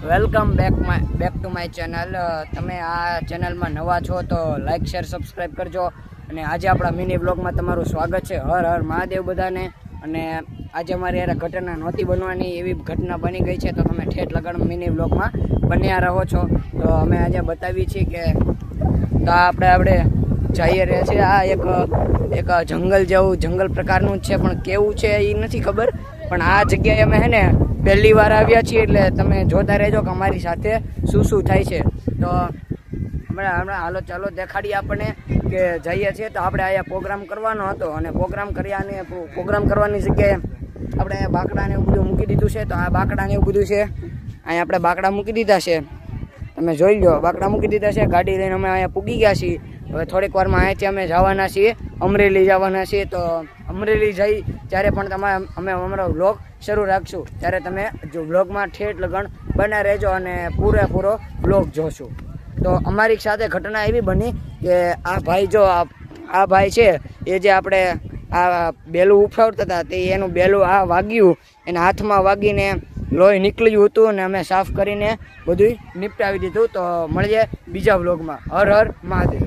Welcome back to my channel. તમે આ ચેનલમાં નવા છો તો લાઇક શેર સબસ્ક્રાઈબ કરજો। અને આજે આપણા મિની બ્લોગમાં તમારું સ્વાગત છે। હર હર મહાદેવ બધાને। અને આજે અમારી યાર ઘટના નહોતી બનવાની, એવી ઘટના બની ગઈ છે, તો તમે ઠેઠ લગણ મિની બ્લોગમાં બન્યા રહો છો। તો અમે આજે બતાવી છીએ કે તો આપણે જઈએ રહ્યા છીએ। આ એક જંગલ જેવું જંગલ પ્રકારનું જ છે, પણ કેવું છે એ નથી ખબર। પણ આ જગ્યાએ અમે હે ને પહેલી વાર આવ્યા છીએ, એટલે તમે જોતા રહેજો કે અમારી સાથે શું થાય છે। તો હમણાં હાલો ચાલો દેખાડીએ આપણને કે જઈએ છીએ। તો આપણે અહીંયા પ્રોગ્રામ કરવાનો હતો, અને પ્રોગ્રામ કરવાની જગ્યાએ આપણે અહીંયા બાકડાને એવું બધું મૂકી દીધું છે। તો આ બાકડાને એવું બધું છે, અહીંયા આપણે બાકડા મૂકી દીધા છે, તમે જોઈ લો। બાકડા મૂકી દીધા છે, ગાડી લઈને અમે અહીંયા પૂગી ગયા છીએ। હવે થોડીક વારમાં અહીંયાથી અમે જવાના છીએ, અમરેલી જવાના છીએ। તો અમરેલી જઈ ત્યારે પણ અમે અમારો વ્લોગ શરૂ રાખશું, ત્યારે તમે જો વ્લોગમાં ઠેઠ લગણ બના રહેજો અને પૂરેપૂરો વ્લોગ જોશો। તો અમારી સાથે ઘટના એવી બની કે આ ભાઈ આ ભાઈ છે, એ જે આપણે આ બેલું ઉફાવતા હતા, તે એનું બેલું આ વાગ્યું, એના હાથમાં વાગીને લોહી નીકળ્યું હતું, અને અમે સાફ કરીને બધું નિપટાવી દીધું। તો મળીએ બીજા વ્લોગમાં। હર હર મહાદેવ।